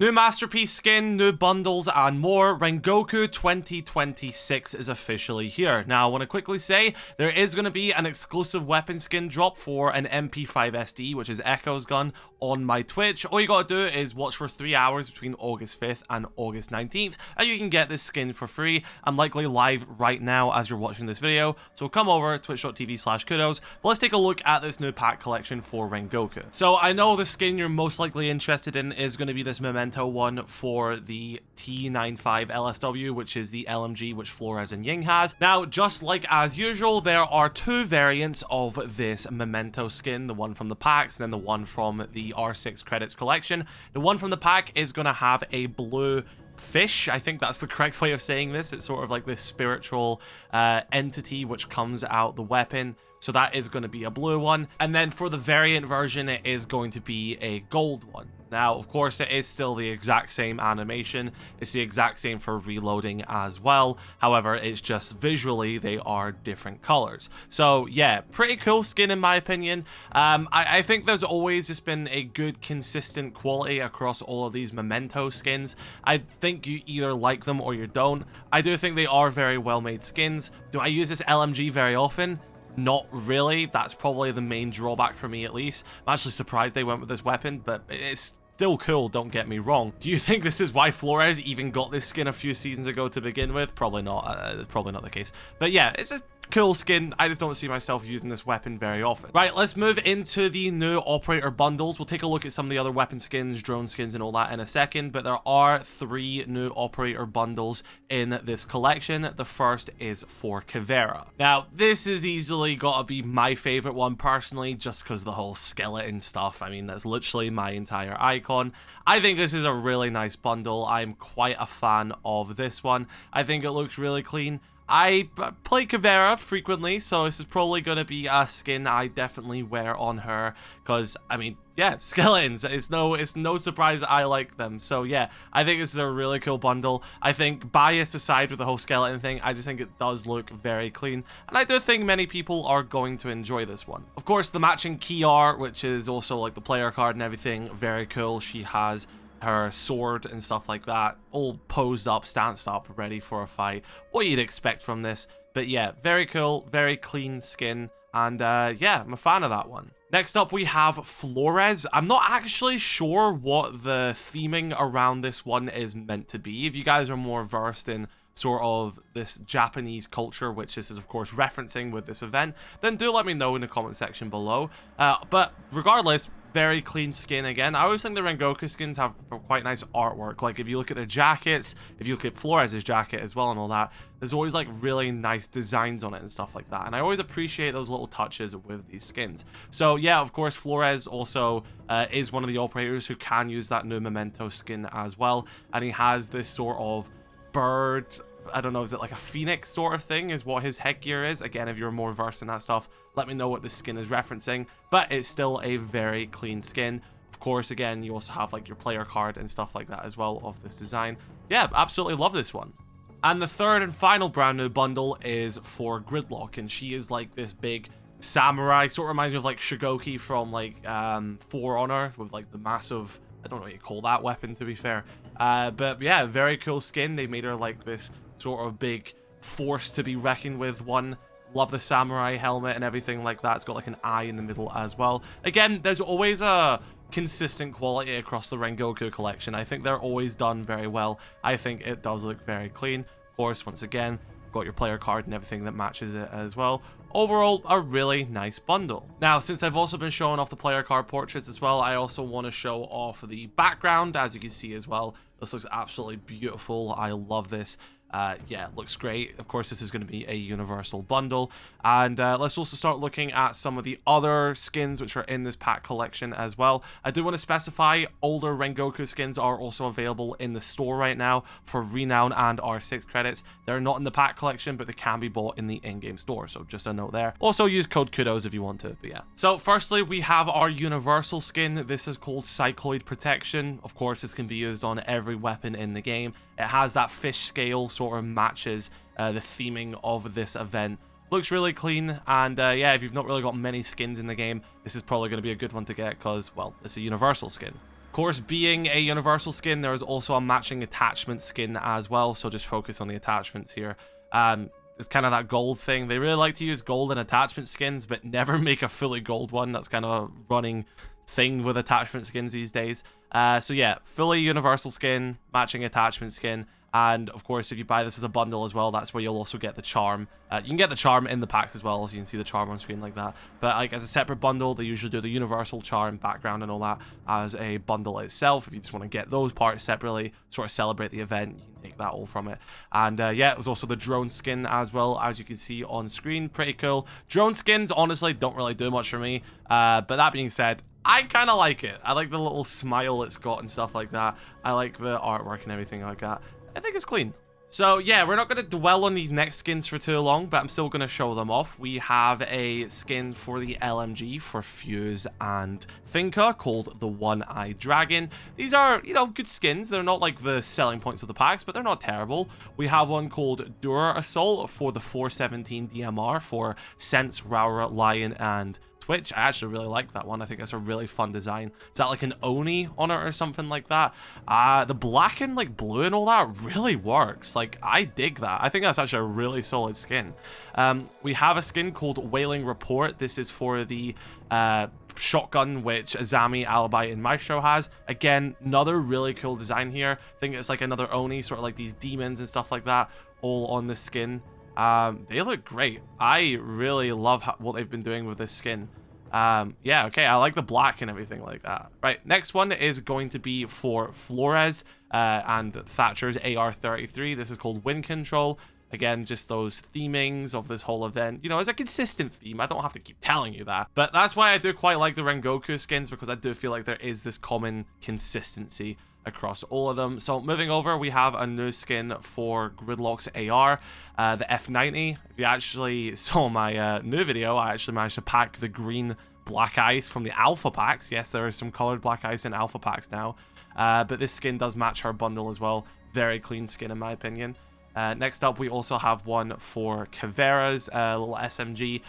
New masterpiece skin, new bundles, and more. Rengoku 2026 is officially here. Now, I want to quickly say there is going to be an exclusive weapon skin drop for an MP5 SD, which is Echo's gun, on my Twitch. All you got to do is watch for 3 hours between August 5th and August 19th, and you can get this skin for free. I'm likely live right now as you're watching this video, so come over twitch.tv/kudos. But let's take a look at this new pack collection for Rengoku. So I know the skin you're most likely interested in is going to be this Memento one for the T95 LSW, which is the LMG which Flores and Ying has. Now, just like as usual, there are two variants of this Memento skin, the one from the packs and then the one from the R6 credits collection. The one from the pack is going to have a blue fish. I think that's the correct way of saying this. It's sort of like this spiritual entity which comes out the weapon. So that is going to be a blue one. And then for the variant version, it is going to be a gold one. Now, of course, it is still the exact same animation. It's the exact same for reloading as well. However, it's just visually, they are different colors. So yeah, pretty cool skin in my opinion. I think there's always just been a good, consistent quality across all of these Memento skins. I think you either like them or you don't. I do think they are very well-made skins. Do I use this LMG very often? Not really. That's probably the main drawback for me, at least. I'm actually surprised they went with this weapon, but it's still cool, don't get me wrong. Do you think this is why Flores even got this skin a few seasons ago to begin with? Probably not. Probably not the case. But yeah, it's just cool skin. I just don't see myself using this weapon very often. Right, let's move into the new operator bundles. We'll take a look at some of the other weapon skins, drone skins, and all that in a second, but there are 3 new operator bundles in this collection. The first is for Caveira. Now, this is easily got to be my favorite one personally, just because the whole skeleton stuff. I mean, that's literally my entire icon. I think this is a really nice bundle. I'm quite a fan of this one. I think it looks really clean. I play Caveira frequently, so this is probably going to be a skin I definitely wear on her, because, I mean, yeah, skeletons, it's no surprise I like them. So yeah, I think this is a really cool bundle. I think, bias aside with the whole skeleton thing, I just think it does look very clean, and I do think many people are going to enjoy this one. Of course, the matching key art, which is also like the player card and everything, very cool. She has her sword and stuff like that, all posed up, stanced up, ready for a fight. What you'd expect from this. But yeah, very cool, very clean skin, and yeah, I'm a fan of that one. Next up, we have Flores. I'm not actually sure what the theming around this one is meant to be. If you guys are more versed in sort of this Japanese culture, which this is of course referencing with this event, then do let me know in the comment section below. But regardless, very clean skin again. I always think the Rengoku skins have quite nice artwork. Like if you look at their jackets, if you look at Flores' jacket as well and all that, there's always like really nice designs on it and stuff like that. And I always appreciate those little touches with these skins. So yeah, of course, Flores also is one of the operators who can use that new Memento skin as well. And he has this sort of bird, I don't know, is it like a phoenix sort of thing is what his headgear is? Again, if you're more versed in that stuff, let me know what this skin is referencing, but it's still a very clean skin. Of course, again, you also have like your player card and stuff like that as well of this design. Yeah, absolutely love this one. And the third and final brand new bundle is for Gridlock, and she is like this big samurai, sort of reminds me of like Shigoki from like For Honor, with like the massive, I don't know what you call that weapon to be fair. But yeah, very cool skin. They made her like this sort of big force to be reckoned with one. Love the samurai helmet and everything like that. It's got like an eye in the middle as well. Again, there's always a consistent quality across the Rengoku collection. I think they're always done very well. I think it does look very clean. Of course, once again, got your player card and everything that matches it as well. Overall, a really nice bundle. Now, since I've also been showing off the player card portraits as well, I also want to show off the background, as you can see as well. This looks absolutely beautiful. I love this. Yeah, looks great. Of course, this is going to be a universal bundle. And let's also start looking at some of the other skins which are in this pack collection as well. I do want to specify older Rengoku skins are also available in the store right now for Renown and R6 credits. They're not in the pack collection, but they can be bought in the in-game store. So just a note there. Also use code Kudos if you want to, but yeah. So firstly, we have our universal skin. This is called Cycloid Protection. Of course, this can be used on every weapon in the game. It has that fish scale, sort of matches the theming of this event. Looks really clean, and yeah, if you've not really got many skins in the game, this is probably going to be a good one to get because, well, it's a universal skin. Of course, being a universal skin, there is also a matching attachment skin as well, so just focus on the attachments here. It's kind of that gold thing. They really like to use gold in attachment skins, but never make a fully gold one. That's kind of a running thing with attachment skins these days. So yeah, fully universal skin, matching attachment skin. And of course, if you buy this as a bundle as well, that's where you'll also get the charm. You can get the charm in the packs as well, so you can see the charm on screen like that. But like as a separate bundle, they usually do the universal charm, background, and all that as a bundle itself. If you just want to get those parts separately, sort of celebrate the event, you can take that all from it. And yeah, there's also the drone skin as well, as you can see on screen. Pretty cool. Drone skins, honestly, don't really do much for me. But that being said, I kind of like it. I like the little smile it's got and stuff like that. I like the artwork and everything like that. I think it's clean. So yeah, we're not going to dwell on these next skins for too long, but I'm still going to show them off. We have a skin for the LMG for Fuse and Finka called the One-Eyed Dragon. These are, you know, good skins. They're not like the selling points of the packs, but they're not terrible. We have one called Dura Assault for the 417 DMR for Sense, Raura, Lion, and Twitch. I actually really like that one. I think that's a really fun design. Is that like an Oni on it or something like that? The black and like blue and all that really works. Like, I dig that. I think that's actually a really solid skin. We have a skin called Wailing Report. This is for the shotgun, which Azami, Alibi, and Maestro has. Again, another really cool design here. I think it's like another Oni, sort of like these demons and stuff like that, all on the skin. They look great. I really love what they've been doing with this skin. Yeah, okay, I like the black and everything like that. Right, next one is going to be for Flores and Thatcher's AR-33. This is called Wind Control. Again, just those themings of this whole event. You know, it's a consistent theme. I don't have to keep telling you that. But that's why I do quite like the Rengoku skins, because I do feel like there is this common consistency across all of them. So moving over, we have a new skin for Gridlock's AR, the F90. If you actually saw my new video, I actually managed to pack the green black ice from the alpha packs. Yes, there is some colored black ice in alpha packs now, but this skin does match her bundle as well. Very clean skin in my opinion. Next up, we also have one for Caveira's little SMG.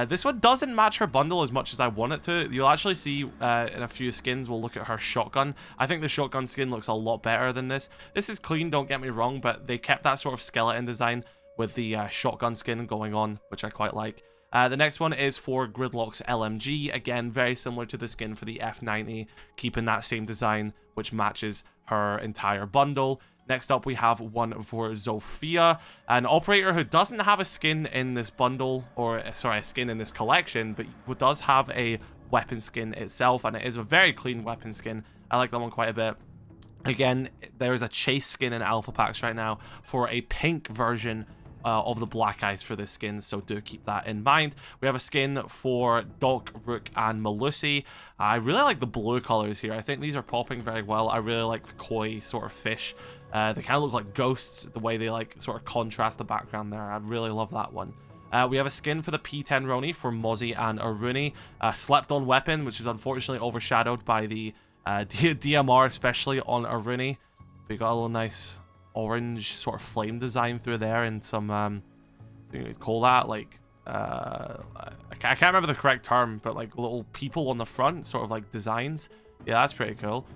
This one doesn't match her bundle as much as I want it to. You'll actually see in a few skins, we'll look at her shotgun. I think the shotgun skin looks a lot better than this. This is clean, don't get me wrong, but they kept that sort of skeleton design with the shotgun skin going on, which I quite like. The next one is for Gridlock's LMG. Again, very similar to the skin for the F90, keeping that same design, which matches her entire bundle. Next up, we have one for Zofia, an operator who doesn't have a skin in this bundle, or sorry, a skin in this collection, but does have a weapon skin itself, and it is a very clean weapon skin. I like that one quite a bit. Again, there is a chase skin in alpha packs right now for a pink version of the black ice for this skin, so do keep that in mind. We have a skin for Doc, Rook, and Malusi. I really like the blue colors here. I think these are popping very well. I really like the koi sort of fish. They kind of look like ghosts, the way they like sort of contrast the background there. I really love that one. We have a skin for the P10 Roni for Mozzie and Aruni. Slept-on weapon, which is unfortunately overshadowed by the DMR, especially on Aruni. We got a little nice orange sort of flame design through there, and some you call that like I can't remember the correct term, but like little people on the front, sort of like designs. Yeah, that's pretty cool.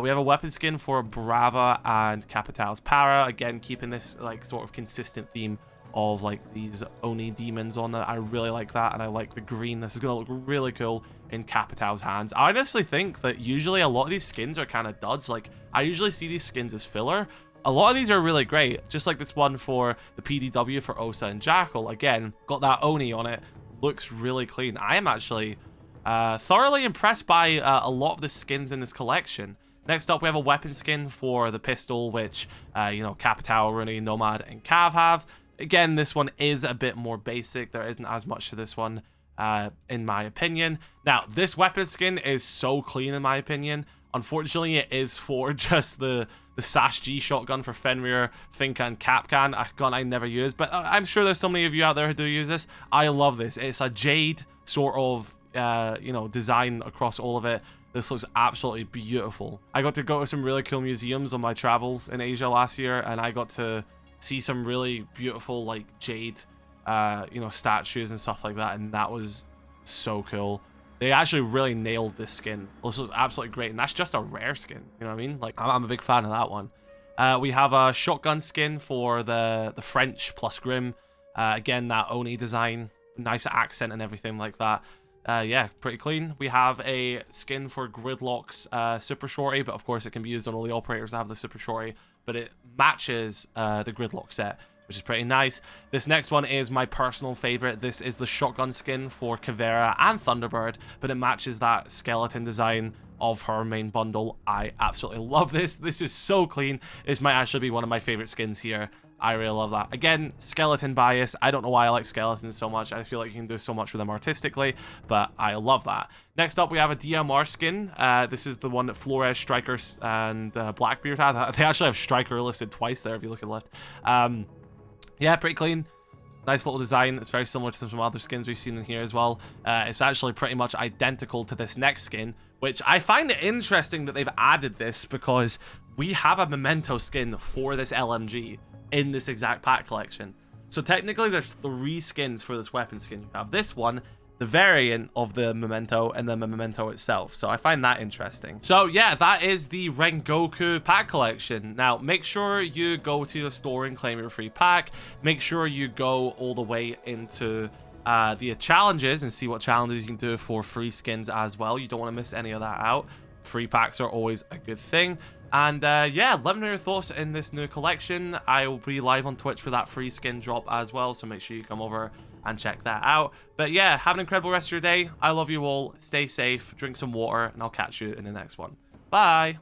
We have a weapon skin for Brava and Capital's Para. Again, keeping this like sort of consistent theme of like these Oni demons on it. I really like that, and I like the green. This is gonna look really cool in Capital's hands. I honestly think that usually a lot of these skins are kind of duds. Like, I usually see these skins as filler. A lot of these are really great, just like this one for the PDW for Osa and Jackal. Again, got that Oni on it. Looks really clean. I am actually thoroughly impressed by a lot of the skins in this collection. Next up, we have a weapon skin for the pistol, which, you know, Capital, Rooney, Nomad, and Cav have. Again, this one is a bit more basic. There isn't as much to this one, in my opinion. Now, this weapon skin is so clean, in my opinion. Unfortunately, it is for just the Sash G shotgun for Fenrir, Finka, and Capcan, a gun I never use, but I'm sure there's so many of you out there who do use this. I love this. It's a jade sort of, you know, design across all of it. This looks absolutely beautiful. I got to go to some really cool museums on my travels in Asia last year, and I got to see some really beautiful, like, jade, you know, statues and stuff like that, and that was so cool. They actually really nailed this skin. This was absolutely great, and that's just a rare skin. You know what I mean? Like, I'm a big fan of that one. We have a shotgun skin for the French plus Grim. Again, that Oni design, nice accent and everything like that. Yeah, pretty clean. We have a skin for Gridlock's Super Shorty, but of course it can be used on all the operators that have the Super Shorty, but it matches the Gridlock set, which is pretty nice. This next one is my personal favorite. This is the shotgun skin for Caveira and Thunderbird, but it matches that skeleton design of her main bundle. I absolutely love this. This is so clean. This might actually be one of my favorite skins here. I really love that. Again, skeleton bias. I don't know why I like skeletons so much. I feel like you can do so much with them artistically, but I love that. Next up, we have a DMR skin. This is the one that Flores, Striker, and Blackbeard had. They actually have Striker listed twice there if you look at the left. Yeah, pretty clean. Nice little design. It's very similar to some other skins we've seen in here as well. It's actually pretty much identical to this next skin, which I find it interesting that they've added this because we have a Memento skin for this LMG in this exact pack collection. So technically there's 3 skins for this weapon skin. You have this one, the variant of the Memento, and then the Memento itself. So I find that interesting. So yeah, that is the Rengoku pack collection. Now, make sure you go to your store and claim your free pack. Make sure you go all the way into the challenges and see what challenges you can do for free skins as well. You don't want to miss any of that out. Free packs are always a good thing. And yeah, let me know your thoughts in this new collection. I will be live on Twitch for that free skin drop as well, so make sure you come over and check that out. But yeah, have an incredible rest of your day. I love you all. Stay safe, drink some water, and I'll catch you in the next one. Bye!